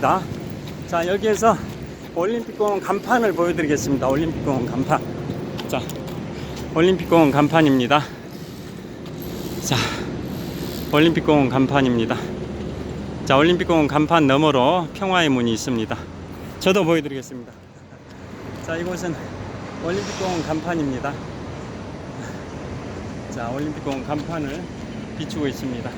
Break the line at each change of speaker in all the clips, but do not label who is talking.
자, 여기에서 올림픽공원 간판을 보여드리겠습니다. 올림픽공원 간판. 자, 올림픽공원 간판입니다. 자, 올림픽공원 간판입니다. 자, 올림픽공원 간판 너머로 평화의 문이 있습니다. 저도 보여드리겠습니다. 자, 이곳은 올림픽공원 간판입니다. 자, 올림픽공원 간판을 비추고 있습니다.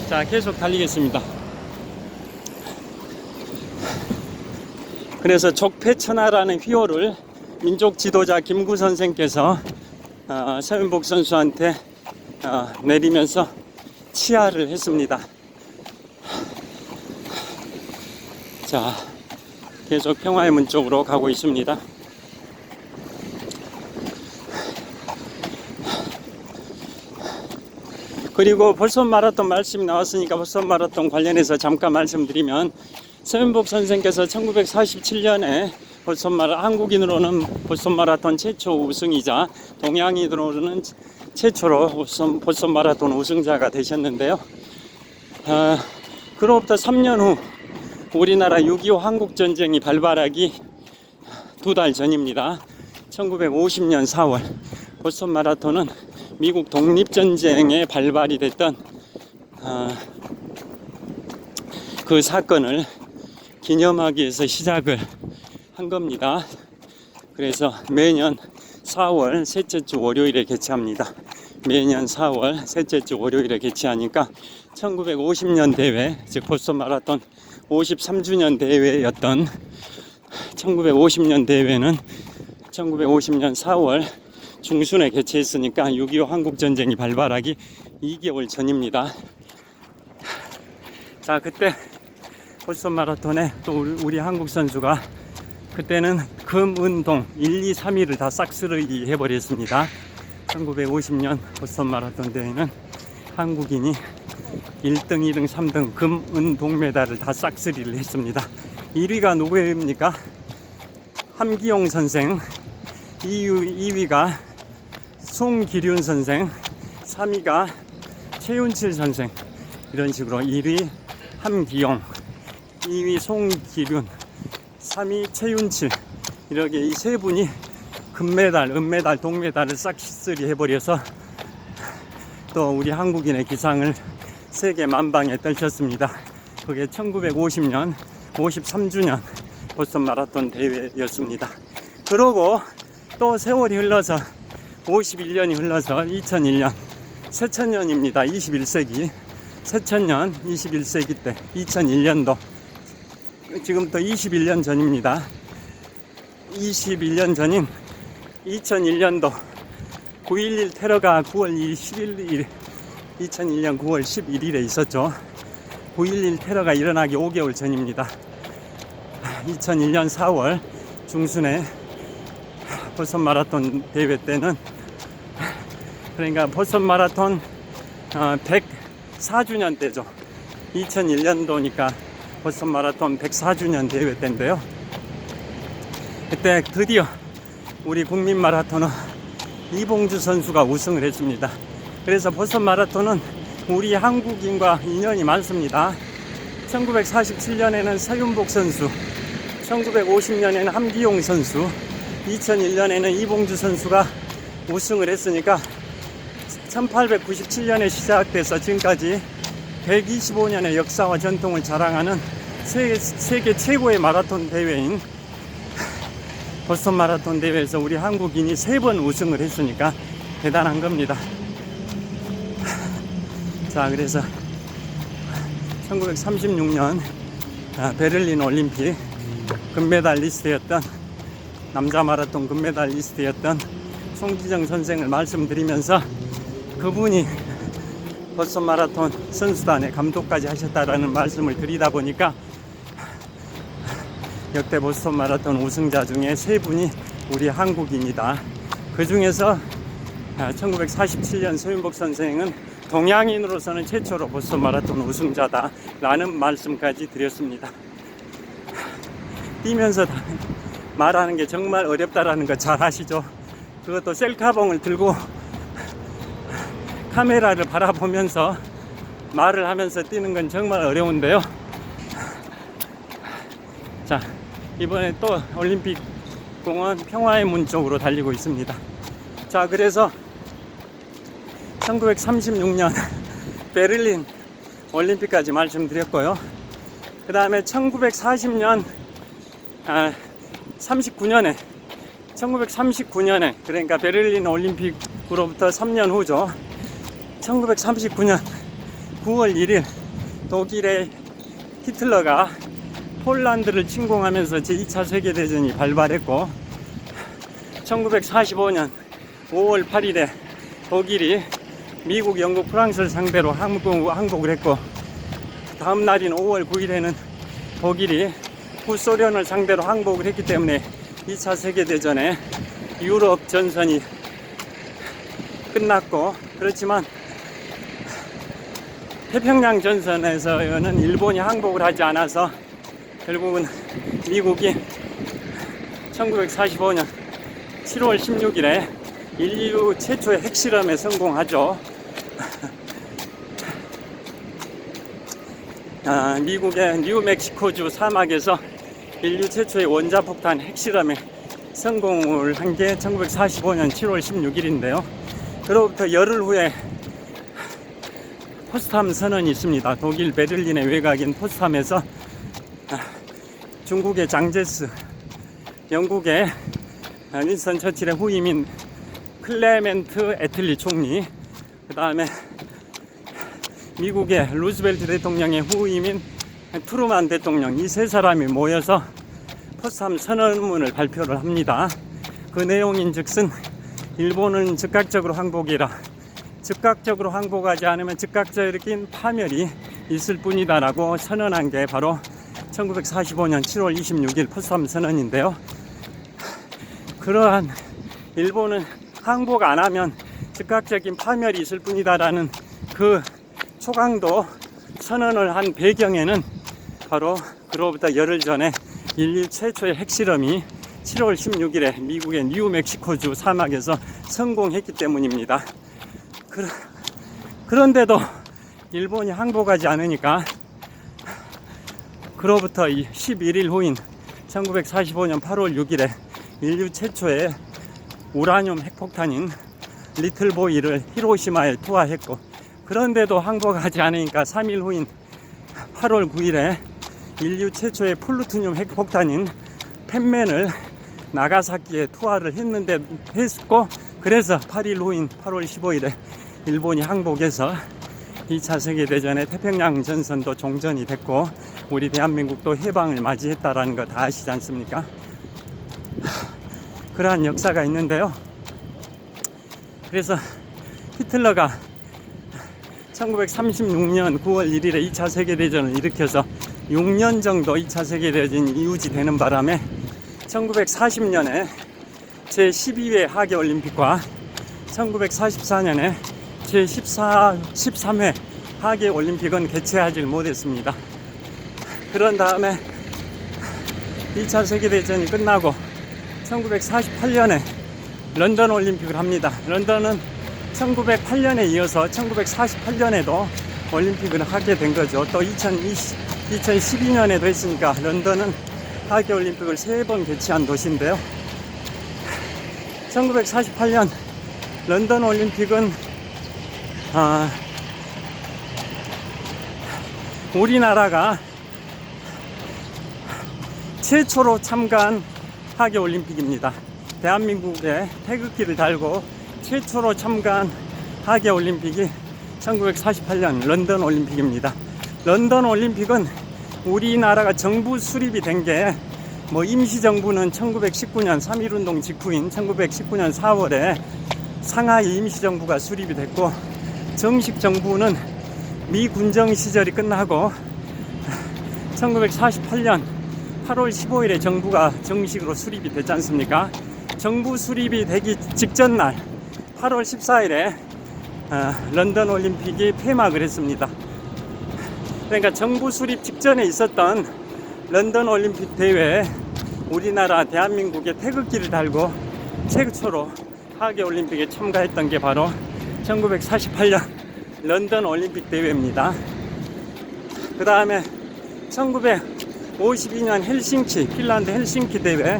자, 계속 달리겠습니다. 그래서 족패천하라는 휘호를 민족 지도자 김구 선생께서 서윤복 선수한테 내리면서 치하를 했습니다. 자, 계속 평화의 문 쪽으로 가고 있습니다. 그리고 보선 마라톤 말씀이 나왔으니까 보선 마라톤 관련해서 잠깐 말씀드리면, 서윤복 선생께서 1947년에 한국인으로는 보선 마라톤 최초 우승이자 동양인으로는 최초로 보선 마라톤 우승자가 되셨는데요. 그로부터 3년 후 우리나라 6.25 한국전쟁이 발발하기 2달 전입니다. 1950년 4월 보선 마라톤은 미국 독립전쟁에 발발이 됐던 그 사건을 기념하기 위해서 시작을 한 겁니다. 그래서 매년 4월 셋째 주 월요일에 개최합니다. 매년 4월 셋째 주 월요일에 개최하니까 1950년 대회, 즉 보선 마라톤 53주년 대회였던 1950년 대회는 1950년 4월 중순에 개최했으니까 6.25 한국전쟁이 발발하기 2개월 전입니다. 자, 그때 보선 마라톤에 또 우리 한국 선수가 그때는 금, 은, 동 1, 2, 3위를 다 싹쓸이 해버렸습니다. 1950년 보선 마라톤 대회는 한국인이 1등, 2등, 3등 금, 은, 동 메달을 다 싹쓸이를 했습니다. 1위가 누구입니까? 함기용 선생, 2위가 송기륜 선생, 3위가 최윤칠 선생. 이런 식으로 1위 함기용, 2위 송기륜, 3위 최윤칠, 이렇게 이 세 분이 금메달, 은메달, 동메달을 싹쓸이 해버려서 또 우리 한국인의 기상을 세계 만방에 떨쳤습니다. 그게 1950년 53주년 보선 마라톤 대회였습니다. 그러고 또 세월이 흘러서 51년이 흘러서 2001년 새천년입니다. 21세기 새천년 21세기 때 2001년도, 지금부터 21년 전입니다. 21년 전인 2001년도 9.11 테러가 9월 11일 2001년 9월 11일에 있었죠. 9.11 테러가 일어나기 5개월 전입니다. 2001년 4월 중순에 보선 마라톤 대회 때는, 그러니까 보선 마라톤 104주년 때죠. 2001년도니까 보선 마라톤 104주년 대회 때인데요. 그때 드디어 우리 국민 마라토너 이봉주 선수가 우승을 했습니다. 그래서 보선 마라톤은 우리 한국인과 인연이 많습니다. 1947년에는 서윤복 선수, 1950년에는 함기용 선수, 2001년에는 이봉주 선수가 우승을 했으니까 1897년에 시작돼서 지금까지 125년의 역사와 전통을 자랑하는 세계 최고의 마라톤 대회인 보선 마라톤 대회에서 우리 한국인이 3번 우승을 했으니까 대단한 겁니다. 자, 그래서 1936년 베를린 올림픽 금메달리스트였던, 남자 마라톤 금메달리스트였던 송기정 선생을 말씀드리면서, 그분이 보선 마라톤 선수단의 감독까지 하셨다라는 말씀을 드리다 보니까 역대 보선 마라톤 우승자 중에 3분이 우리 한국인이다. 그 중에서 1947년 서윤복 선생은 동양인으로서는 최초로 보선 마라톤 우승자다 라는 말씀까지 드렸습니다. 뛰면서 말하는 게 정말 어렵다라는 거 잘 아시죠? 그것도 셀카봉을 들고 카메라를 바라보면서 말을 하면서 뛰는 건 정말 어려운데요. 자, 이번에 또 올림픽 공원 평화의 문 쪽으로 달리고 있습니다. 자, 그래서 1936년 베를린 올림픽까지 말씀드렸고요. 그 다음에 1940년 1939년에 그러니까 베를린 올림픽으로부터 3년 후죠. 1939년 9월 1일 독일의 히틀러가 폴란드를 침공하면서 제2차 세계대전이 발발했고, 1945년 5월 8일에 독일이 미국, 영국, 프랑스를 상대로 항복을 했고, 다음 날인 5월 9일에는 독일이 구소련을 상대로 항복을 했기 때문에 2차 세계대전의 유럽 전선이 끝났고, 그렇지만 태평양 전선에서는 일본이 항복을 하지 않아서 결국은 미국이 1945년 7월 16일에 인류 최초의 핵실험에 성공하죠. 미국의 뉴멕시코주 사막에서 인류 최초의 원자폭탄 핵실험에 성공을 한 게 1945년 7월 16일인데요. 그로부터 열흘 후에 포츠담 선언이 있습니다. 독일 베를린의 외곽인 포츠담에서 중국의 장제스, 영국의 윈스턴 처칠의 후임인 클레멘트 애틀리 총리, 그 다음에 미국의 루즈벨트 대통령의 후임인 트루만 대통령, 이 세 사람이 모여서 포츠담 선언문을 발표를 합니다. 그 내용인 즉슨 일본은 즉각적으로 항복이라, 즉각적으로 항복하지 않으면 즉각적인 파멸이 있을 뿐이다 라고 선언한 게 바로 1945년 7월 26일 포츠담 선언인데요. 그러한 일본은 항복 안 하면 즉각적인 파멸이 있을 뿐이다 라는 그 초강도 선언을 한 배경에는 바로 그로부터 열흘 전에 인류 최초의 핵실험이 7월 16일에 미국의 뉴멕시코주 사막에서 성공했기 때문입니다. 그런데도 일본이 항복하지 않으니까 그로부터 11일 후인 1945년 8월 6일에 인류 최초의 우라늄 핵폭탄인 리틀보이를 히로시마에 투하했고, 그런데도 항복하지 않으니까 3일 후인 8월 9일에 인류 최초의 플루토늄 핵폭탄인 펜맨을 나가사키에 투하를 했고, 그래서 8일 후인 8월 15일에 일본이 항복해서 2차 세계대전의 태평양 전선도 종전이 됐고, 우리 대한민국도 해방을 맞이했다라는 거 다 아시지 않습니까? 그러한 역사가 있는데요. 그래서 히틀러가 1936년 9월 1일에 2차 세계대전을 일으켜서 6년 정도 2차 세계대전이 유지되는 바람에 1940년에 제12회 하계올림픽과 1944년에 제13회 하계올림픽은 개최하지 못했습니다. 그런 다음에 2차 세계대전이 끝나고 1948년에 런던 올림픽을 합니다. 런던은 1908년에 이어서 1948년에도 올림픽을 하게 된 거죠. 또 2012년에도 했으니까 런던은 하계올림픽을 3번 개최한 도시인데요. 1948년 런던 올림픽은 우리나라가 최초로 참가한 하계올림픽입니다. 대한민국에 태극기를 달고 최초로 참가한 하계올림픽이 1948년 런던 올림픽입니다. 런던 올림픽은 우리나라가 정부 수립이 된 게 임시정부는 1919년 3.1운동 직후인 1919년 4월에 상하이 임시정부가 수립이 됐고, 정식 정부는 미 군정 시절이 끝나고 1948년 8월 15일에 정부가 정식으로 수립이 됐지 않습니까? 정부 수립이 되기 직전 날 8월 14일에 런던 올림픽이 폐막을 했습니다. 그러니까 정부 수립 직전에 있었던 런던 올림픽 대회에 우리나라 대한민국의 태극기를 달고 최초로 하계올림픽에 참가했던 게 바로 1948년 런던 올림픽 대회입니다. 그 다음에 1952년 헬싱키, 핀란드 헬싱키 대회.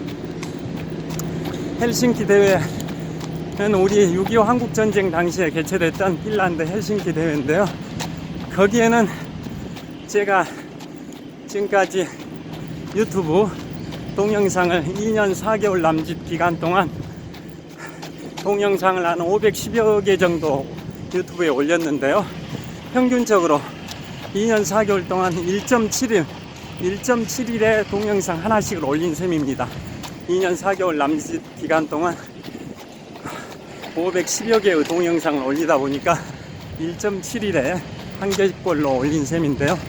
헬싱키 대회는 우리 6.25 한국전쟁 당시에 개최됐던 핀란드 헬싱키 대회인데요. 거기에는 제가 지금까지 유튜브 동영상을 2년 4개월 남짓 기간 동안 동영상을 한 510여 개 정도 유튜브에 올렸는데요. 평균적으로 2년 4개월 동안 1.7일에 동영상 하나씩을 올린 셈입니다. 2년 4개월 남짓 기간 동안 510여 개의 동영상을 올리다 보니까 1.7일에 한 개꼴로 올린 셈인데요.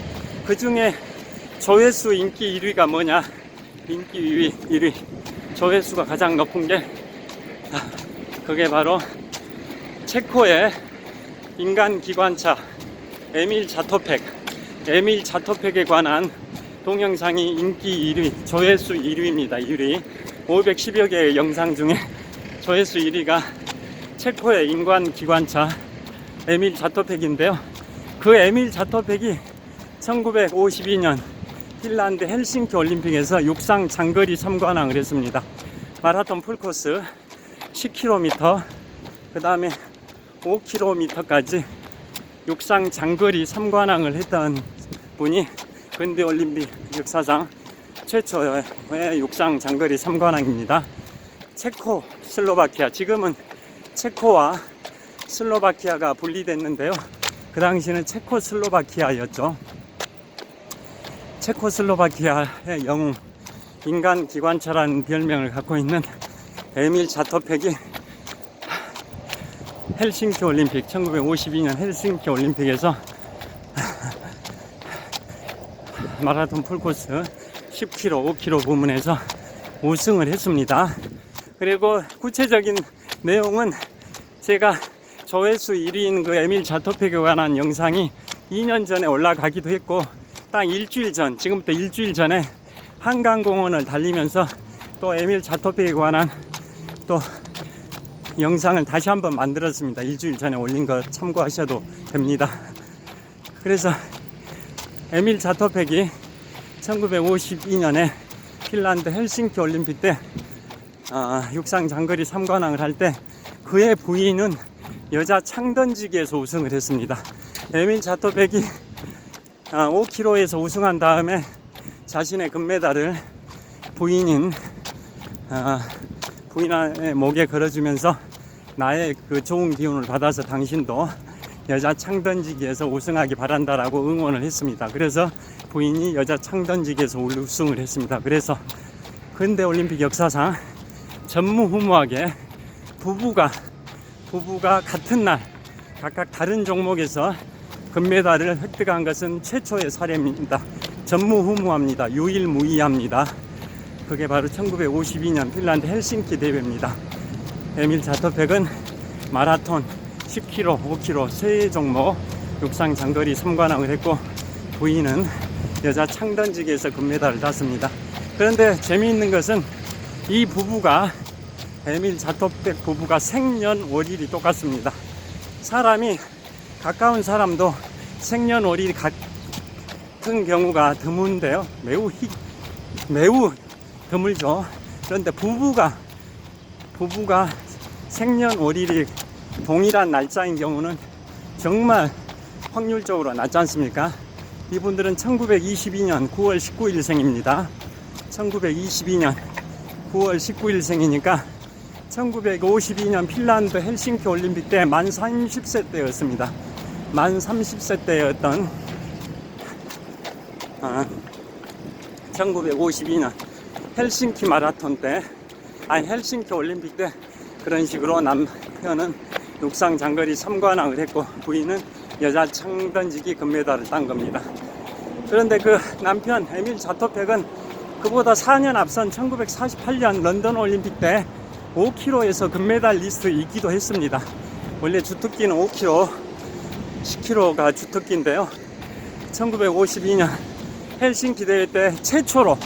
그 중에 조회수 인기 1위가 뭐냐? 인기 1위 조회수가 가장 높은 게 그게 바로 체코의 인간 기관차 에밀 자토팩에 관한 동영상이 인기 1위, 조회수 1위입니다. 1위. 510여 개의 영상 중에 조회수 1위가 체코의 인간 기관차 에밀 자토팩인데요. 그 에밀 자토팩이 1952년 핀란드 헬싱키 올림픽에서 육상 장거리 3관왕을 했습니다. 마라톤 풀코스 10km, 그 다음에 5km까지 육상 장거리 3관왕을 했던 분이 근대올림픽 역사상 최초의 육상 장거리 3관왕입니다. 체코, 슬로바키아, 지금은 체코와 슬로바키아가 분리됐는데요. 그 당시는 체코슬로바키아였죠. 체코슬로바키아의 영웅, 인간 기관차라는 별명을 갖고 있는 에밀 자토팩이 헬싱키 올림픽, 1952년 헬싱키 올림픽에서 마라톤 풀코스 10km, 5km 부문에서 우승을 했습니다. 그리고 구체적인 내용은 제가 조회수 1위인 그 에밀 자토팩에 관한 영상이 2년 전에 올라가기도 했고, 딱 일주일 전, 지금부터 일주일 전에 한강공원을 달리면서 또 에밀 자토팩에 관한 또 영상을 다시 한번 만들었습니다. 일주일 전에 올린 거 참고하셔도 됩니다. 그래서 에밀 자토팩이 1952년에 핀란드 헬싱키 올림픽 때 육상 장거리 3관왕을 할 때 그의 부인은 여자 창던지기에서 우승을 했습니다. 에밀 자토팩이 5km에서 우승한 다음에 자신의 금메달을 부인의 목에 걸어주면서 나의 그 좋은 기운을 받아서 당신도 여자 창던지기에서 우승하기 바란다라고 응원을 했습니다. 그래서 부인이 여자 창던지기에서 우승을 했습니다. 그래서 근대올림픽 역사상 전무후무하게 부부가 같은 날 각각 다른 종목에서 금메달을 획득한 것은 최초의 사례입니다. 전무후무합니다. 유일무이합니다. 그게 바로 1952년 핀란드 헬싱키 대회입니다. 에밀 자토팩은 마라톤 10km, 5km 세 종목 육상 장거리 3관왕을 했고, 부인은 여자 창던지기에서 금메달을 땄습니다. 그런데 재미있는 것은 이 부부가, 에밀 자토팩 부부가 생년월일이 똑같습니다. 사람이 가까운 사람도 생년월일이 같은 경우가 드문데요. 매우 드물죠. 그런데 부부가 생년월일이 동일한 날짜인 경우는 정말 확률적으로 낮지 않습니까? 이분들은 1922년 9월 19일생입니다. 1922년 9월 19일생이니까 1952년 핀란드 헬싱키 올림픽 때 만 30세 때였습니다. 만 30세 때였던 1952년 헬싱키 마라톤 때, 헬싱키 올림픽 때 그런 식으로 남편은 육상 장거리 3관왕을 했고 부인은 여자 창던지기 금메달을 딴 겁니다. 그런데 그 남편 에밀 자토팩은 그보다 4년 앞선 1948년 런던 올림픽 때 5km에서 금메달리스트이기도 했습니다. 원래 주특기는 5km, 10km가 주특기인데요. 1952년 헬싱키 대회 때 최초로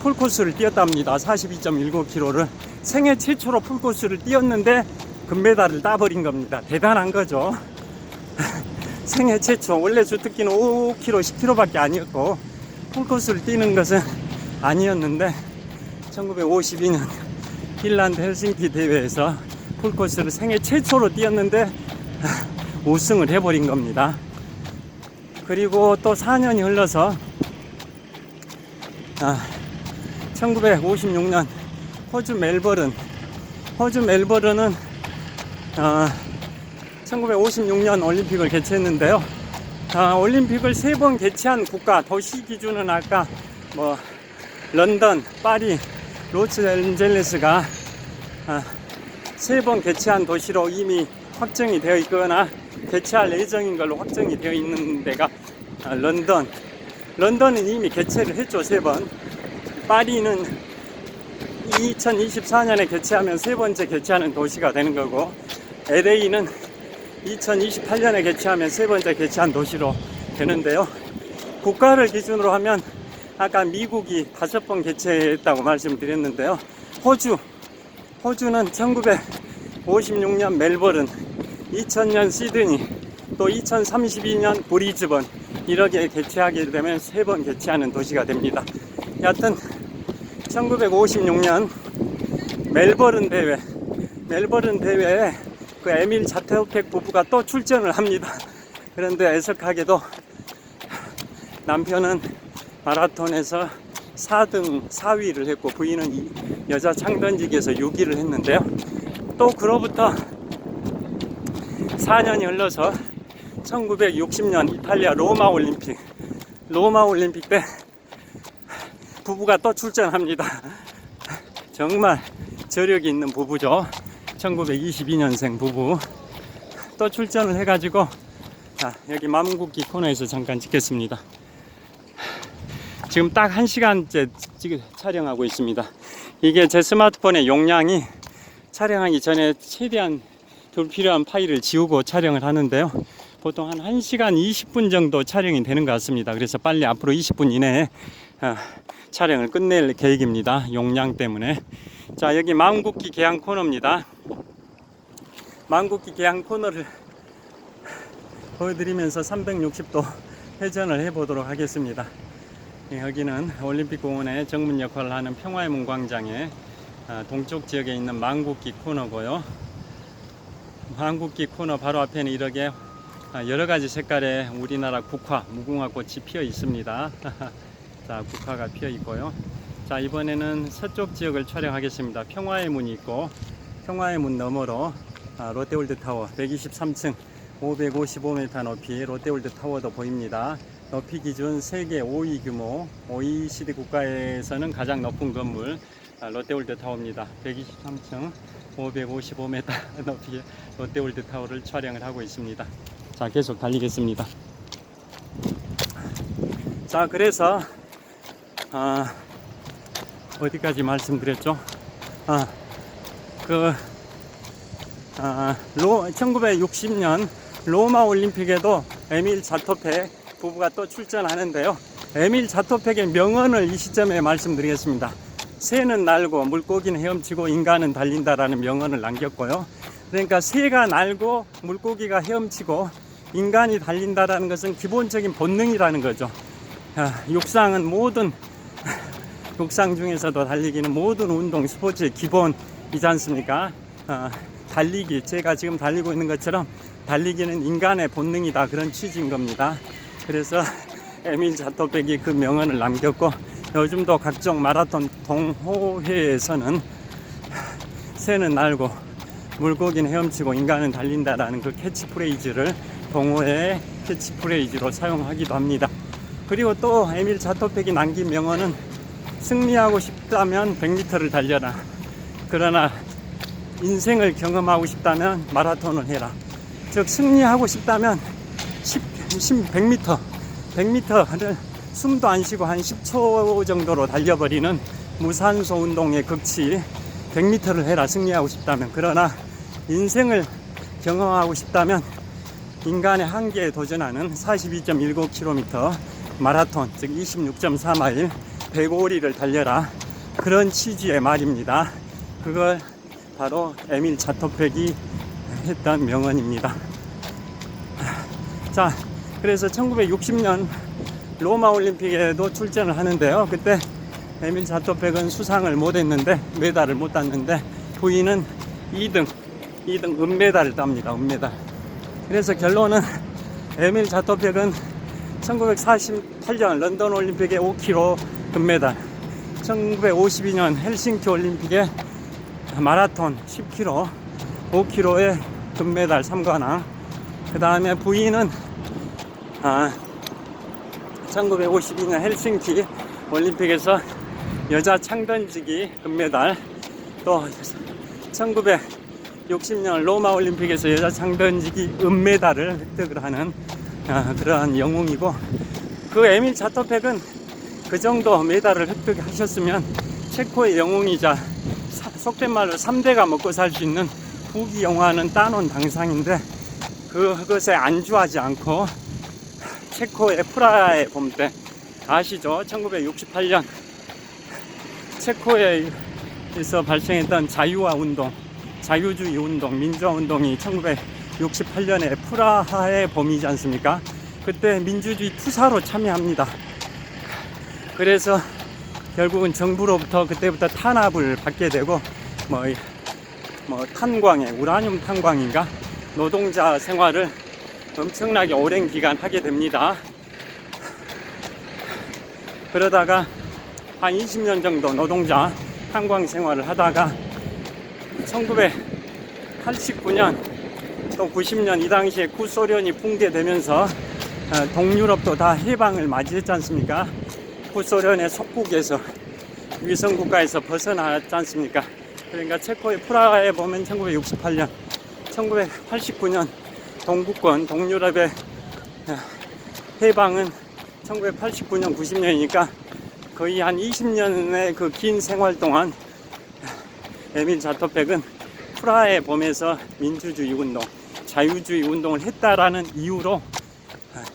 풀코스를 뛰었답니다. 42.19km를 생애 최초로 풀코스를 뛰었는데 금메달을 따버린 겁니다. 대단한 거죠. 생애 최초, 원래 주특기는 5km, 10km밖에 아니었고 풀코스를 뛰는 것은 아니었는데 1952년 핀란드 헬싱키 대회에서 풀코스를 생애 최초로 뛰었는데 우승을 해버린 겁니다. 그리고 또 4년이 흘러서 1956년 호주 멜버른은 1956년 올림픽을 개최했는데요. 올림픽을 3번 개최한 국가, 도시 기준은 아까 뭐 런던, 파리, 로스앤젤레스가 3번 개최한 도시로 이미 확정이 되어 있거나 개최할 예정인 걸로 확정이 되어 있는 데가 런던은 이미 개최를 했죠. 3번. 파리는 2024년에 개최하면 3번째 개최하는 도시가 되는 거고, LA는 2028년에 개최하면 3번째 개최한 도시로 되는데요. 국가를 기준으로 하면 아까 미국이 5번 개최했다고 말씀드렸는데요. 호주는 1956년 멜버른, 2000년 시드니, 또 2032년 브리즈번, 이렇게 개최하게 되면 3번 개최하는 도시가 됩니다. 여하튼 1956년 멜버른 대회에 그 에밀 자테오펙 부부가 또 출전을 합니다. 그런데 애석하게도 남편은 마라톤에서 4등 4위를 했고 부인은 여자 창던지기에서 6위를 했는데요. 또 그로부터 4년이 흘러서 1960년 이탈리아 로마 올림픽 때 부부가 또 출전합니다. 정말 저력이 있는 부부죠. 1922년생 부부 또 출전을 해가지고, 여기 맘국기 코너에서 잠깐 찍겠습니다. 지금 딱 1시간째 촬영하고 있습니다. 이게 제 스마트폰의 용량이 촬영하기 전에 최대한 불필요한 파일을 지우고 촬영을 하는데요. 보통 한 1시간 20분 정도 촬영이 되는 것 같습니다. 그래서 빨리 앞으로 20분 이내에 촬영을 끝낼 계획입니다. 용량 때문에. 자, 여기 맘국기 계양 코너입니다. 맘국기 계양 코너를 보여드리면서 360도 회전을 해보도록 하겠습니다. 여기는 올림픽공원의 정문 역할을 하는 평화의 문 광장의 동쪽 지역에 있는 맘국기 코너고요. 맘국기 코너 바로 앞에는 이렇게 여러가지 색깔의 우리나라 국화, 무궁화 꽃이 피어 있습니다. 자, 국화가 피어 있고요. 자, 이번에는 서쪽 지역을 촬영하겠습니다. 평화의 문이 있고, 평화의 문 너머로 롯데월드타워 123층 555m 높이 롯데월드타워도 보입니다. 높이 기준 세계 5위 규모, OECD 국가에서는 가장 높은 건물 롯데월드타워입니다. 123층 555m 높이 롯데월드타워를 촬영을 하고 있습니다. 자, 계속 달리겠습니다. 자, 그래서 어디까지 말씀드렸죠? 1960년 로마 올림픽에도 에밀 자토펙 부부가 또 출전하는데요. 에밀 자토펙의 명언을 이 시점에 말씀드리겠습니다. 새는 날고 물고기는 헤엄치고 인간은 달린다라는 명언을 남겼고요. 그러니까 새가 날고 물고기가 헤엄치고 인간이 달린다라는 것은 기본적인 본능이라는 거죠. 육상은 육상 중에서도 달리기는 모든 운동 스포츠의 기본이지 않습니까? 달리기, 제가 지금 달리고 있는 것처럼 달리기는 인간의 본능이다, 그런 취지인 겁니다. 그래서 에밀 자토펙이 그 명언을 남겼고, 요즘도 각종 마라톤 동호회에서는 새는 날고 물고기는 헤엄치고 인간은 달린다라는 그 캐치프레이즈를 동호회의 캐치프레이즈로 사용하기도 합니다. 그리고 또 에밀 자토펙이 남긴 명언은 승리하고 싶다면 100m를 달려라. 그러나 인생을 경험하고 싶다면 마라톤을 해라. 즉 승리하고 싶다면 100m를 숨도 안 쉬고 한 10초 정도로 달려버리는 무산소 운동의 극치 100m를 해라. 승리하고 싶다면. 그러나 인생을 경험하고 싶다면 인간의 한계에 도전하는 42.19km 마라톤, 즉 26.4마일 105리를 달려라. 그런 취지의 말입니다. 그걸 바로 에밀 자토펙이 했던 명언입니다. 자, 그래서 1960년 로마 올림픽에도 출전을 하는데요. 그때 에밀 자토백은 수상을 못했는데, 메달을 못 땄는데, 부인은 2등 은메달을 땁니다. 은메달. 그래서 결론은 에밀 자토백은 1948년 런던 올림픽에 5km 금메달, 1952년 헬싱키 올림픽에 마라톤 10km, 5km에 금메달 3관왕. 그 다음에 부인은 1952년 헬싱키 올림픽에서 여자 창던지기 금메달, 또 1960년 로마 올림픽에서 여자 창던지기 은메달을 획득을 하는 그러한 영웅이고, 그 에밀 자토백은 그 정도 메달을 획득하셨으면 체코의 영웅이자 속된 말로 3대가 먹고 살 수 있는 부귀 영화는 따놓은 당상인데, 그것에 안주하지 않고 체코의 프라하의 봄 때 아시죠? 1968년 체코에서 발생했던 자유화 운동, 자유주의 운동, 민주화 운동이 1968년에 프라하의 봄이지 않습니까? 그때 민주주의 투사로 참여합니다. 그래서 결국은 정부로부터 그때부터 탄압을 받게 되고, 탄광에 우라늄 탄광인가, 노동자 생활을 엄청나게 오랜 기간 하게 됩니다. 그러다가 한 20년 정도 노동자 탄광 생활을 하다가 1989년 또 90년, 이 당시에 구소련이 붕괴되면서 동유럽도 다 해방을 맞이했지 않습니까? 구소련의 속국에서, 위성국가에서 벗어났지 않습니까? 그러니까 체코의 프라하에 보면 1968년, 1989년 동구권, 동유럽의 해방은 1989년, 90년이니까 거의 한 20년의 그 긴 생활 동안 에밀 자토백은 프라하의 봄에서 민주주의 운동, 자유주의 운동을 했다라는 이유로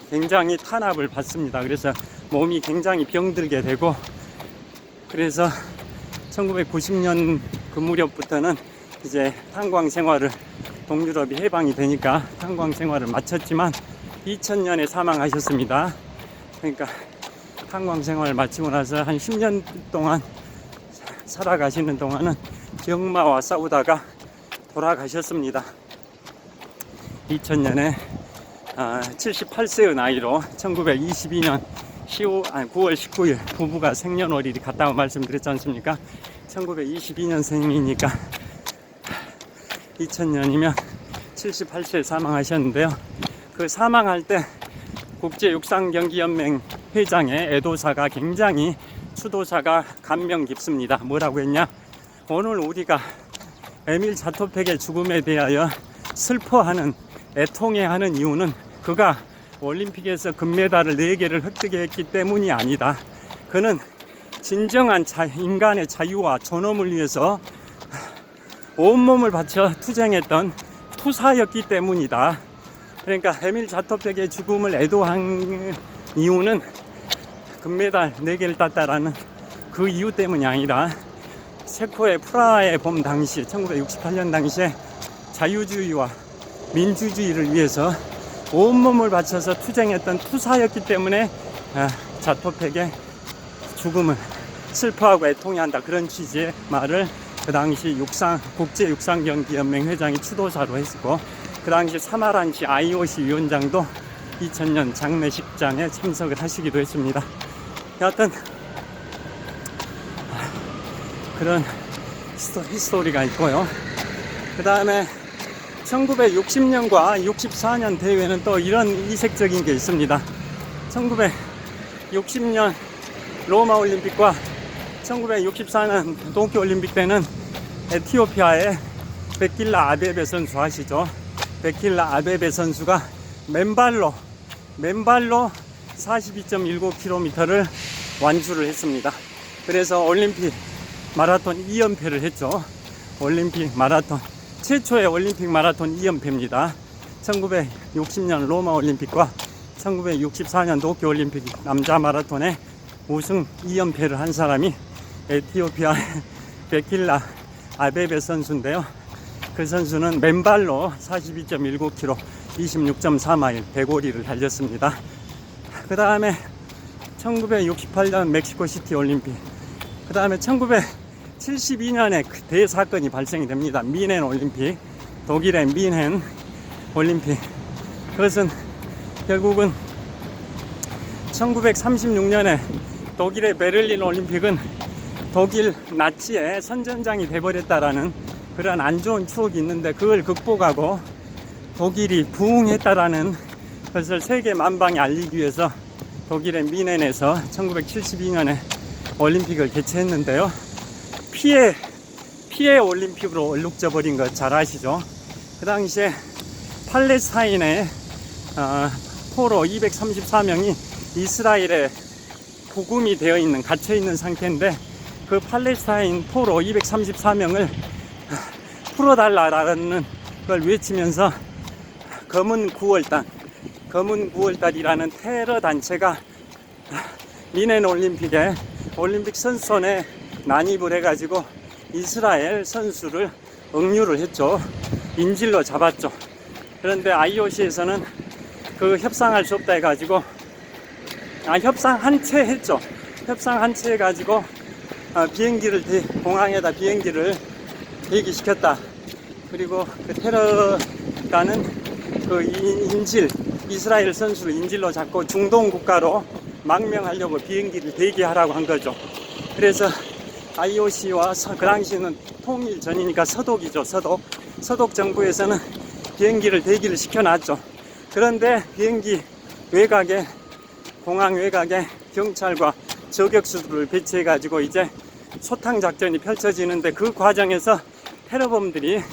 굉장히 탄압을 받습니다. 그래서 몸이 굉장히 병들게 되고, 그래서 1990년 그 무렵부터는 이제 탄광 생활을, 동유럽이 해방이 되니까 탄광 생활을 마쳤지만 2000년에 사망하셨습니다. 그러니까 탄광 생활을 마치고 나서 한 10년 동안 살아가시는 동안은 병마와 싸우다가 돌아가셨습니다. 2000년에 78세의 나이로 1922년 9월 19일 부부가 생년월일이 같다고 말씀드렸지 않습니까? 1922년생이니까 2000년이면 78세에 사망하셨는데요. 그 사망할 때 국제육상경기연맹 회장의 애도사가 굉장히, 추도사가 감명 깊습니다. 뭐라고 했냐? 오늘 우리가 에밀 자토백의 죽음에 대하여 슬퍼하는, 애통해하는 이유는 그가 올림픽에서 금메달을 4개를 획득했기 때문이 아니다. 그는 진정한 인간의 자유와 존엄을 위해서 온몸을 바쳐 투쟁했던 투사였기 때문이다. 그러니까 에밀 자토백의 죽음을 애도한 이유는 금메달 4개를 땄다라는 그 이유 때문이 아니라, 체코의 프라하의 봄 당시, 1968년 당시에 자유주의와 민주주의를 위해서 온몸을 바쳐서 투쟁했던 투사였기 때문에 자토백의 죽음을 슬퍼하고 애통해한다, 그런 취지의 말을 그 당시 국제육상경기연맹 회장이 추도사로 했고, 그 당시 사마란치 IOC 위원장도 2000년 장례식장에 참석을 하시기도 했습니다. 여하튼 그런 히스토리가 있고요. 그 다음에 1960년과 64년 대회는 또 이런 이색적인 게 있습니다. 1960년 로마 올림픽과 1964년 도쿄 올림픽 때는 에티오피아의 베킬라 아베베 선수 아시죠? 베킬라 아베베 선수가 맨발로 42.19km를 완주를 했습니다. 그래서 올림픽 마라톤 2연패를 했죠. 올림픽 마라톤, 최초의 올림픽 마라톤 2연패입니다. 1960년 로마 올림픽과 1964년 도쿄 올림픽 남자 마라톤에 우승 2연패를 한 사람이 에티오피아의 베킬라 아베베 선수인데요. 그 선수는 맨발로 42.19km, 26.4마일 대고리를 달렸습니다. 그 다음에 1968년 멕시코시티 올림픽, 그 다음에 1972년에 대사건이 발생이 됩니다. 미넨 올림픽, 독일의 미넨 올림픽. 그것은 결국은 1936년에 독일의 베를린 올림픽은 독일 나치의 선전장이 돼버렸다라는 그런 안 좋은 추억이 있는데, 그걸 극복하고 독일이 부흥했다라는 것을 세계 만방에 알리기 위해서 독일의 미넨에서 1972년에 올림픽을 개최했는데요. 피해 올림픽으로 얼룩져 버린 거 잘 아시죠? 그 당시에 팔레스타인의 포로 234명이 이스라엘에 구금이 되어 있는, 갇혀 있는 상태인데, 그 팔레스타인 포로 234명을 풀어달라라는 걸 외치면서 검은 9월달이라는 테러 단체가 미넨 올림픽에 올림픽 선수촌에 난입을 해가지고 이스라엘 선수를 억류를 했죠. 인질로 잡았죠. 그런데 IOC에서는 그 협상할 수 없다 해가지고, 협상 한 채 했죠. 협상 한 채 해가지고 공항에다 비행기를 대기시켰다. 그리고 그 테러가는 그 이스라엘 선수를 인질로 잡고 중동 국가로 망명하려고 비행기를 대기하라고 한 거죠. 그래서 IOC와 그 당시에는 통일 전이니까 서독이죠. 서독 정부에서는 비행기를 대기를 시켜놨죠. 그런데 비행기 외곽에, 공항 외곽에 경찰과 저격수들을 배치해가지고 이제 소탕 작전이 펼쳐지는데, 그 과정에서 테러범들이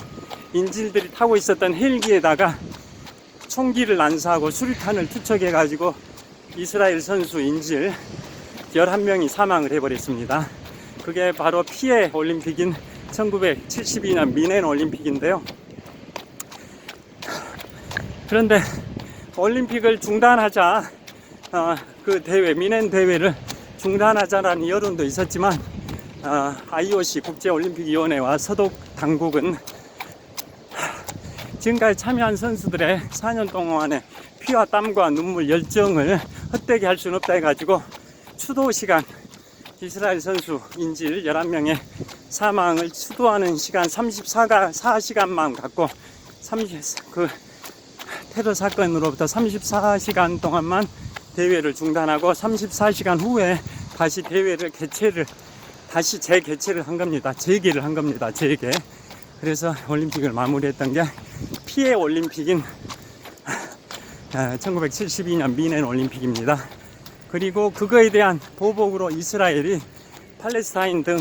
인질들이 타고 있었던 헬기에다가 총기를 난사하고 수류탄을 투척해가지고 이스라엘 선수 인질 11명이 사망을 해버렸습니다. 그게 바로 피해 올림픽인 1972년 미넨 올림픽인데요. 그런데 올림픽을 중단하자, 그 대회, 미넨 대회를 중단하자라는 여론도 있었지만, IOC 국제올림픽위원회와 서독 당국은 지금까지 참여한 선수들의 4년 동안의 피와 땀과 눈물, 열정을 헛되게 할 수는 없다 해가지고 추도 시간, 이스라엘 선수 인질 11명의 사망을 추도하는 시간 34시간만 갖고, 그 테러 사건으로부터 34시간 동안만 대회를 중단하고 34시간 후에 다시 대회를 다시 재개최를 한 겁니다. 재개를 한 겁니다. 재개. 그래서 올림픽을 마무리했던 게 피해 올림픽인 1972년 미넨 올림픽입니다. 그리고 그거에 대한 보복으로 이스라엘이 팔레스타인 등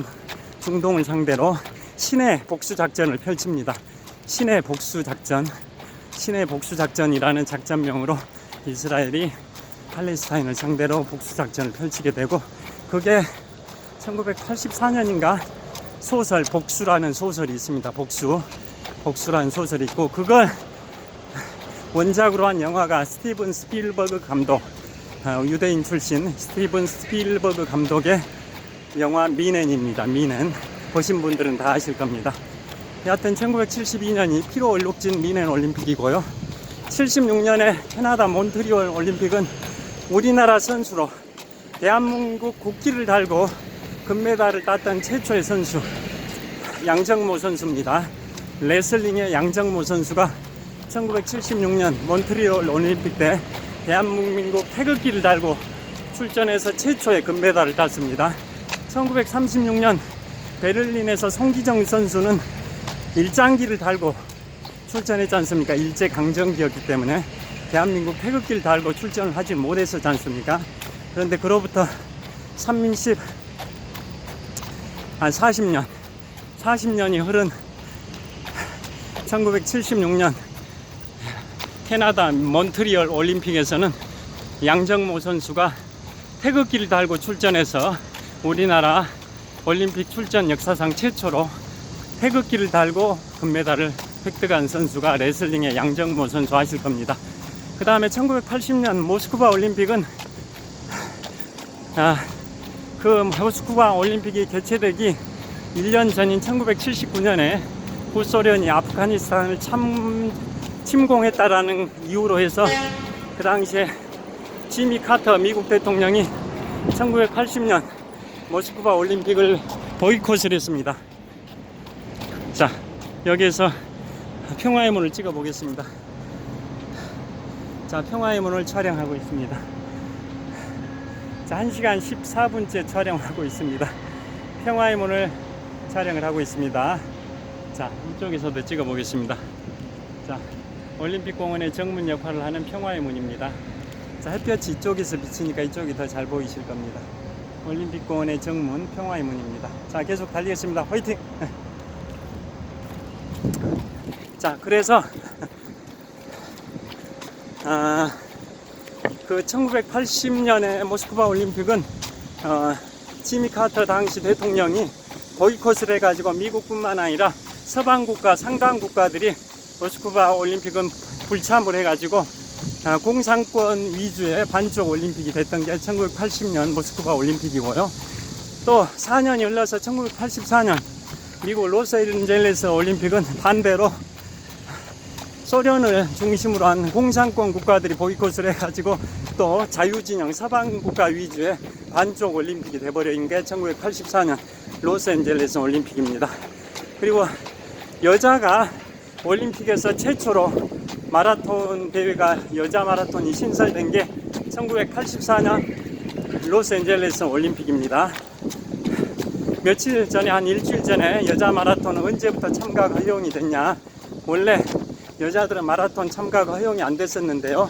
중동을 상대로 신의 복수 작전을 펼칩니다. 신의 복수 작전이라는 작전명으로 이스라엘이 팔레스타인을 상대로 복수 작전을 펼치게 되고, 그게 1984년인가 소설 복수라는 소설이 있습니다. 복수라는 소설이 있고, 그걸 원작으로 한 영화가 스티븐 스필버그 감독, 유대인 출신 스티븐 스필버그 감독의 영화 미넨입니다. 미넨 보신 분들은 다 아실 겁니다. 여하튼 1972년이 피로 얼룩진 미넨 올림픽이고요. 76년에 캐나다 몬트리올 올림픽은 우리나라 선수로 대한민국 국기를 달고 금메달을 땄던 최초의 선수 양정모 선수입니다. 레슬링의 양정모 선수가 1976년 몬트리올 올림픽 때 대한민국 태극기를 달고 출전해서 최초의 금메달을 땄습니다. 1936년 베를린에서 송기정 선수는 일장기를 달고 출전했지 않습니까? 일제강점기였기 때문에 대한민국 태극기를 달고 출전을 하지 못했었지 않습니까? 그런데 그로부터 40년이 흐른 1976년 캐나다 몬트리올 올림픽에서는 양정모 선수가 태극기를 달고 출전해서 우리나라 올림픽 출전 역사상 최초로 태극기를 달고 금메달을 획득한 선수가 레슬링의 양정모 선수 아실 겁니다. 그 다음에 1980년 모스크바 올림픽은 그 모스크바 올림픽이 개최되기 1년 전인 1979년에 구소련이 아프가니스탄을 침공했다라는 이유로 해서 그 당시에 지미 카터 미국 대통령이 1980년 모스크바 올림픽을 보이콧을 했습니다. 자, 여기에서 평화의 문을 찍어 보겠습니다. 자, 평화의 문을 촬영하고 있습니다. 자, 1시간 14분째 촬영을 하고 있습니다. 평화의 문을 촬영을 하고 있습니다. 자, 이쪽에서도 찍어 보겠습니다. 자, 올림픽공원의 정문 역할을 하는 평화의 문입니다. 자, 햇볕이 이쪽에서 비치니까 이쪽이 더 잘 보이실 겁니다. 올림픽공원의 정문 평화의 문입니다. 자, 계속 달리겠습니다. 화이팅! 자, 그래서 그 1980년에 모스크바 올림픽은 지미 카터 당시 대통령이 보이콧을 해가지고 미국뿐만 아니라 서방 국가, 상당 국가들이 모스크바 올림픽은 불참을 해가지고 공산권 위주의 반쪽 올림픽이 됐던 게 1980년 모스크바 올림픽이고요. 또 4년이 흘러서 1984년 미국 로스앤젤레스 올림픽은 반대로 소련을 중심으로 한 공산권 국가들이 보이콧을 해가지고 또 자유진영 서방 국가 위주의 반쪽 올림픽이 돼버린 게 1984년 로스앤젤레스 올림픽입니다. 그리고 여자가 올림픽에서 최초로 마라톤 대회가 여자 마라톤이 신설된 게 1984년 로스앤젤레스 올림픽입니다. 며칠 전에, 한 일주일 전에 여자 마라톤은 언제부터 참가가 허용이 됐냐. 원래 여자들은 마라톤 참가가 허용이 안 됐었는데요.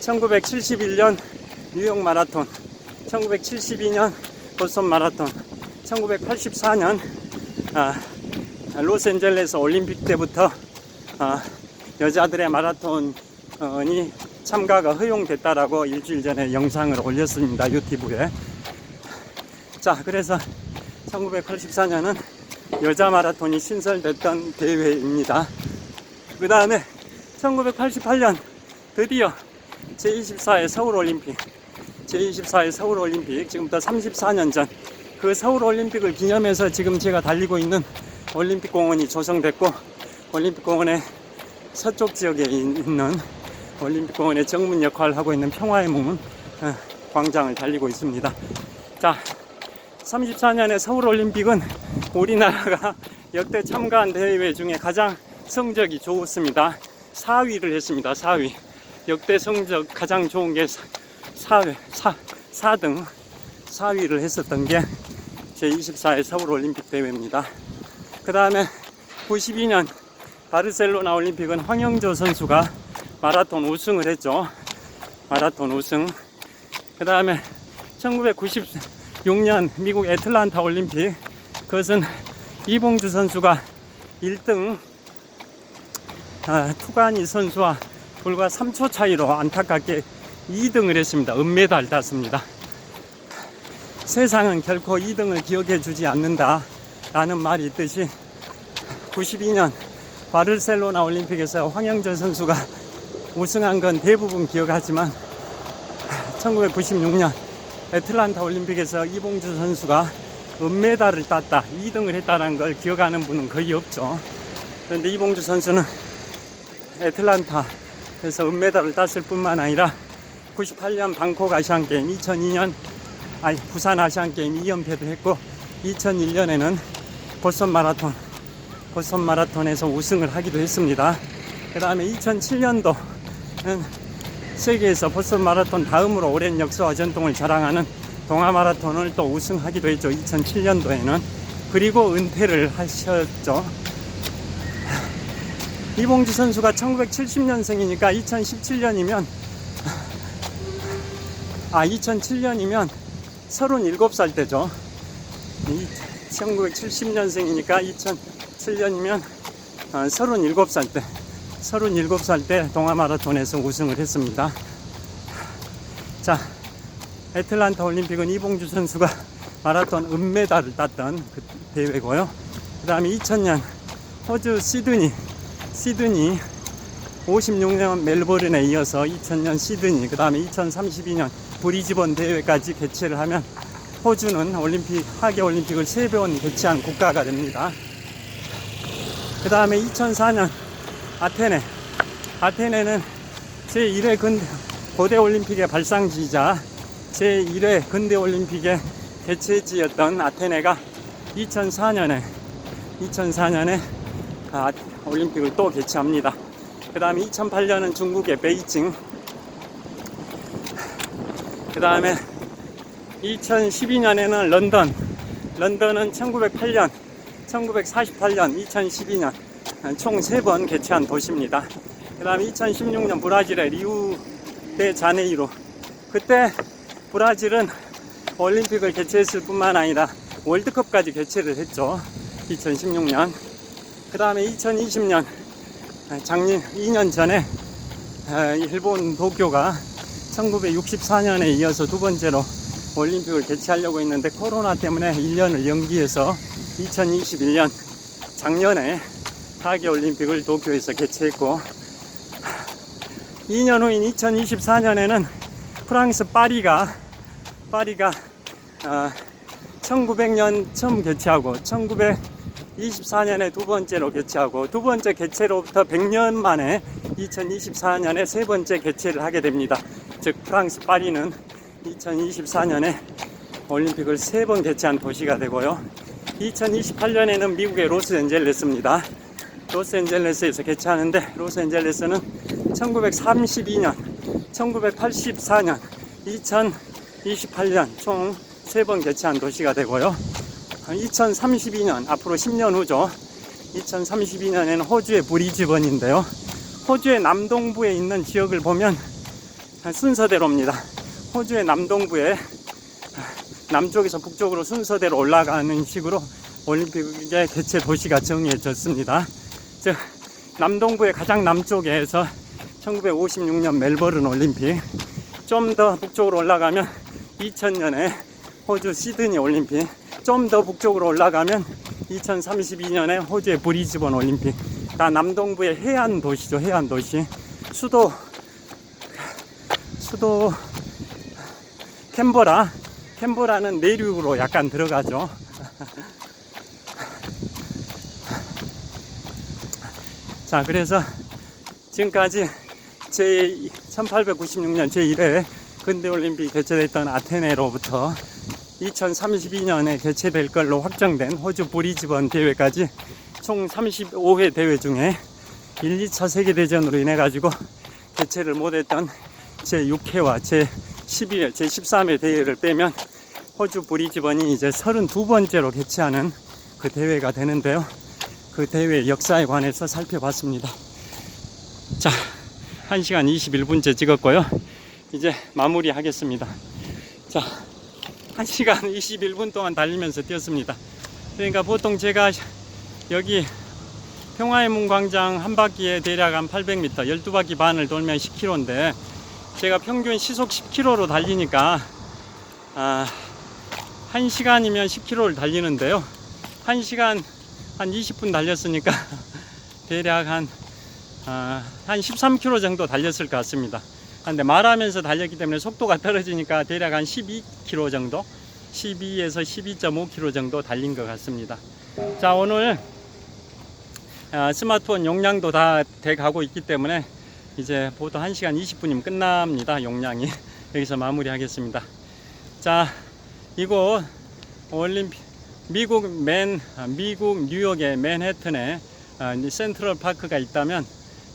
1971년 뉴욕 마라톤, 1972년 보스턴 마라톤, 1984년 로스앤젤레스 올림픽 때부터 여자들의 마라톤이 참가가 허용됐다라고 일주일 전에 영상을 올렸습니다. 유튜브에. 자, 그래서 1984년은 여자 마라톤이 신설됐던 대회입니다. 그 다음에 1988년 드디어 제24회 서울올림픽, 제24회 서울올림픽, 지금부터 34년 전 그 서울올림픽을 기념해서 지금 제가 달리고 있는 올림픽공원이 조성됐고, 올림픽공원의 서쪽 지역에 있는 올림픽공원의 정문 역할을 하고 있는 평화의 문 광장을 달리고 있습니다. 자, 34년의 서울올림픽은 우리나라가 역대 참가한 대회 중에 가장 성적이 좋았습니다. 4위를 했습니다. 4위. 역대 성적 가장 좋은 게 4등 4위를 했었던 게 제24회 서울올림픽 대회입니다. 그 다음에 92년 바르셀로나 올림픽은 황영조 선수가 마라톤 우승을 했죠. 마라톤 우승. 그 다음에 1996년 미국 애틀란타 올림픽, 그것은 이봉주 선수가 1등 투가니 선수와 불과 3초 차이로 안타깝게 2등을 했습니다. 은메달 땄습니다. 세상은 결코 2등을 기억해 주지 않는다 라는 말이 있듯이 92년 바르셀로나 올림픽에서 황영조 선수가 우승한 건 대부분 기억하지만 1996년 애틀란타 올림픽에서 이봉주 선수가 은메달을 땄다, 2등을 했다는 걸 기억하는 분은 거의 없죠. 그런데 이봉주 선수는 애틀란타에서 은메달을 땄을 뿐만 아니라 98년 방콕 아시안게임, 2002년 부산 아시안게임 2연패도 했고, 2001년에는 보스턴 마라톤에서 우승을 하기도 했습니다. 그 다음에 2007년도는 세계에서 보스턴 마라톤 다음으로 오랜 역사와 전통을 자랑하는 동아 마라톤을 또 우승하기도 했죠. 2007년도에는. 그리고 은퇴를 하셨죠. 이봉주 선수가 1970년생이니까 2017년이면 37살 때죠. 1970년생이니까 2007년이면 37살 때 동아 마라톤에서 우승을 했습니다. 자, 애틀란타 올림픽은 이봉주 선수가 마라톤 은메달을 땄던 그 대회고요. 그 다음에 2000년 호주 시드니 56년 멜버른에 이어서 2000년 시드니, 그 다음에 2032년 브리즈번 대회까지 개최를 하면 호주는 하계올림픽을 3번 개최한 국가가 됩니다. 그 다음에 2004년 아테네는 제1회 고대 올림픽의 발상지이자 제1회 근대 올림픽의 개최지였던 아테네가 2004년에 올림픽을 또 개최합니다. 그 다음에 2008년은 중국의 베이징, 그 다음에 2012년에는 런던은 1908년, 1948년, 2012년 총 3번 개최한 도시입니다. 그 다음에 2016년 브라질의 리우데자네이루, 그때 브라질은 올림픽을 개최했을 뿐만 아니라 월드컵까지 개최를 했죠. 2016년. 그 다음에 2020년 작년 2년 전에 일본 도쿄가 1964년에 이어서 두 번째로 올림픽을 개최하려고 했는데 코로나 때문에 1년을 연기해서 2021년 작년에 하계올림픽을 도쿄에서 개최했고, 2년 후인 2024년에는 프랑스 파리가 1900년 처음 개최하고 1924년에 두 번째로 개최하고, 두 번째 개최로부터 100년 만에 2024년에 세 번째 개최를 하게 됩니다. 즉 프랑스 파리는 2024년에 올림픽을 3번 개최한 도시가 되고요. 2028년에는 미국의 로스앤젤레스입니다. 로스앤젤레스에서 개최하는데, 로스앤젤레스는 1932년, 1984년, 2028년 총 3번 개최한 도시가 되고요. 2032년, 앞으로 10년 후죠. 2032년에는 호주의 브리즈번인데요. 호주의 남동부에 있는 지역을 보면 순서대로입니다. 호주의 남동부에 남쪽에서 북쪽으로 순서대로 올라가는 식으로 올림픽의 개최 도시가 정해졌습니다. 즉 남동부의 가장 남쪽에서 1956년 멜버른 올림픽, 좀 더 북쪽으로 올라가면 2000년에 호주 시드니 올림픽, 좀 더 북쪽으로 올라가면 2032년에 호주의 브리즈번 올림픽. 다 남동부의 해안 도시죠. 해안 도시. 수도 캔버라는 내륙으로 약간 들어가죠. 자, 그래서 지금까지 1896년 제1회 근대올림픽이 개최됐던 아테네로부터 2032년에 개최될 걸로 확정된 호주 브리즈번 대회까지 총 35회 대회 중에 1, 2차 세계대전으로 인해 가지고 개최를 못했던 제6회와 제12회, 제13회 대회를 빼면 호주 브리즈번이 이제 32번째로 개최하는 그 대회가 되는데요. 그 대회 역사에 관해서 살펴봤습니다. 자, 1시간 21분째 찍었고요. 이제 마무리 하겠습니다. 자, 1시간 21분 동안 달리면서 뛰었습니다. 그러니까 보통 제가 여기 평화의 문 광장 한 바퀴에 대략 한 800m, 12바퀴 반을 돌면 10km인데, 제가 평균 시속 10km로 달리니까 1시간이면 10km를 달리는데요. 1시간 한 20분 달렸으니까 대략 한 13km 정도 달렸을 것 같습니다. 근데 말하면서 달렸기 때문에 속도가 떨어지니까 대략 한 12km 정도, 12에서 12.5km 정도 달린 것 같습니다. 자, 오늘 스마트폰 용량도 다 돼 가고 있기 때문에 이제 보통 1시간 20분이면 끝납니다. 용량이. 여기서 마무리 하겠습니다. 자, 이곳 올림픽, 미국 뉴욕의 맨해튼에 센트럴 파크가 있다면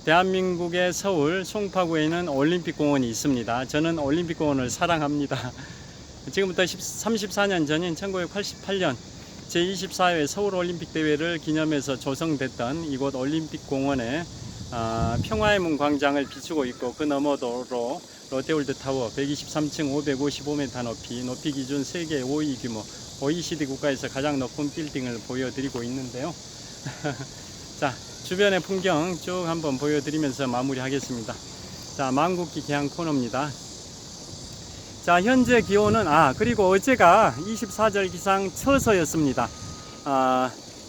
대한민국의 서울 송파구에 있는 올림픽 공원이 있습니다. 저는 올림픽 공원을 사랑합니다. 지금부터 34년 전인 1988년 제24회 서울올림픽 대회를 기념해서 조성됐던 이곳 올림픽 공원에 평화의 문 광장을 비추고 있고, 그 너머도로 롯데월드타워 123층 555m 높이 기준 세계 5위 규모 OECD 국가에서 가장 높은 빌딩을 보여드리고 있는데요. 자, 주변의 풍경 쭉 한번 보여드리면서 마무리 하겠습니다. 자, 만국기 개항 코너입니다. 자, 현재 기온은 그리고 어제가 24절 기상 처서였습니다.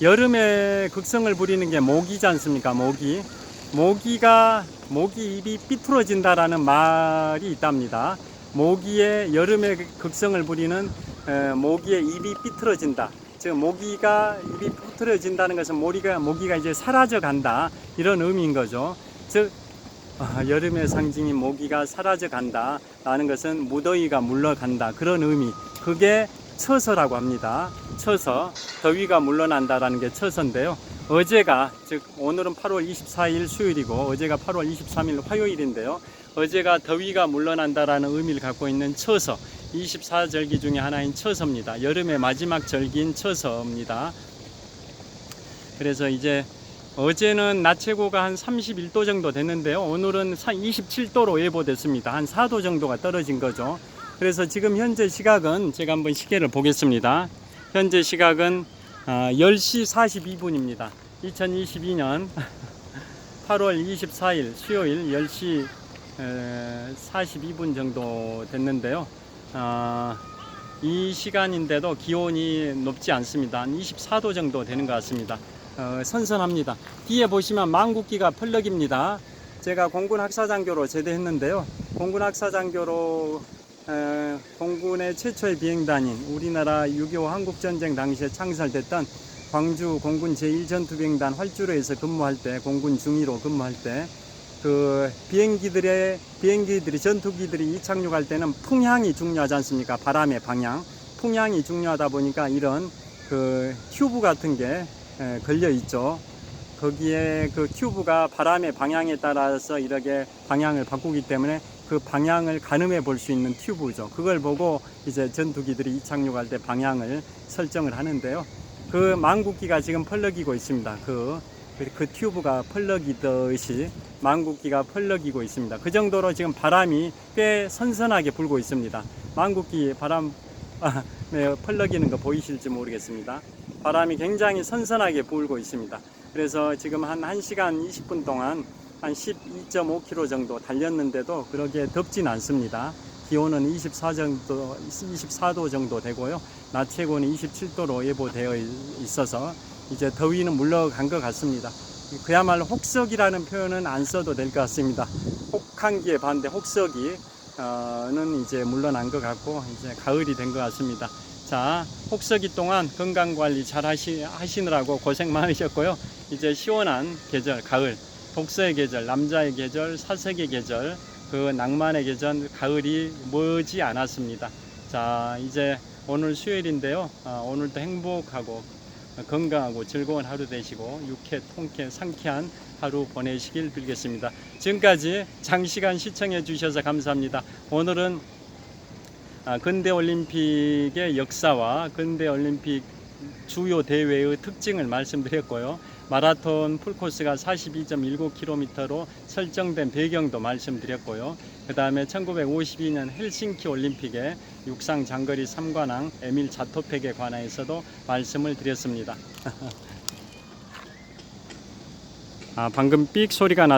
여름에 극성을 부리는 게 모기지 않습니까? 모기 입이 삐뚤어진다라는 말이 있답니다. 모기의 여름에 극성을 부리는 모기의 입이 삐뚤어진다. 즉 모기가 입이 삐뚤어진다는 것은 모기가 이제 사라져 간다, 이런 의미인 거죠. 즉 여름의 상징인 모기가 사라져 간다 라는 것은 무더위가 물러간다, 그런 의미, 그게 처서라고 합니다. 처서, 더위가 물러난다 라는 게 처서인데요, 어제가, 즉 오늘은 8월 24일 수요일이고 어제가 8월 23일 화요일인데요, 어제가 더위가 물러난다 라는 의미를 갖고 있는 처서, 24절기 중에 하나인 처서입니다. 여름의 마지막 절기인 처서입니다. 그래서 이제 어제는 낮 최고가 한 31도 정도 됐는데요, 오늘은 27도로 예보됐습니다. 한 4도 정도가 떨어진 거죠. 그래서 지금 현재 시각은, 제가 한번 시계를 보겠습니다. 현재 시각은 10시 42분입니다. 2022년 8월 24일 수요일 10시 42분 정도 됐는데요, 이 시간인데도 기온이 높지 않습니다. 한 24도 정도 되는 것 같습니다. 선선합니다. 뒤에 보시면 망국기가 펄럭입니다. 제가 공군학사장교로 제대했는데요, 공군학사장교로 공군의 최초의 비행단인, 우리나라 6.25 한국전쟁 당시에 창설됐던 광주 공군 제1전투비행단 활주로에서 근무할 때, 공군 중위로 근무할 때, 그 비행기들이 전투기들이 이착륙할 때는 풍향이 중요하지 않습니까? 바람의 방향, 풍향이 중요하다 보니까 이런 그 튜브 같은 게 걸려 있죠. 거기에 그 튜브가 바람의 방향에 따라서 이렇게 방향을 바꾸기 때문에 그 방향을 가늠해 볼 수 있는 튜브죠. 그걸 보고 이제 전투기들이 이착륙할 때 방향을 설정을 하는데요, 그 망국기가 지금 펄럭이고 있습니다. 그 튜브가 펄럭이듯이 망국기가 펄럭이고 있습니다. 그 정도로 지금 바람이 꽤 선선하게 불고 있습니다. 망국기 바람 네, 펄럭이는 거 보이실지 모르겠습니다. 바람이 굉장히 선선하게 불고 있습니다. 그래서 지금 한 1시간 20분 동안 한 12.5km 정도 달렸는데도 그렇게 덥진 않습니다. 기온은 24도 정도 되고요, 낮 최고는 27도로 예보되어 있어서 이제 더위는 물러간 것 같습니다. 그야말로 혹석이라는 표현은 안 써도 될 것 같습니다. 혹한기의 반대 혹석이는 이제 물러난 것 같고 이제 가을이 된 것 같습니다. 자, 혹석이 동안 건강관리 잘 하시느라고 고생 많으셨고요, 이제 시원한 계절, 가을, 독서의 계절, 남자의 계절, 사색의 계절, 그 낭만의 계절, 가을이 머지 않았습니다. 자, 이제 오늘 수요일인데요, 오늘도 행복하고 건강하고 즐거운 하루 되시고 유쾌, 통쾌, 상쾌한 하루 보내시길 빌겠습니다. 지금까지 장시간 시청해 주셔서 감사합니다. 오늘은 근대올림픽의 역사와 근대올림픽 주요 대회의 특징을 말씀드렸고요, 마라톤 풀코스가 42.19km로 설정된 배경도 말씀드렸고요, 그 다음에 1952년 헬싱키 올림픽의 육상 장거리 3관왕 에밀 자토팩에 관해서도 말씀을 드렸습니다. 방금 삑 소리가 났습니다.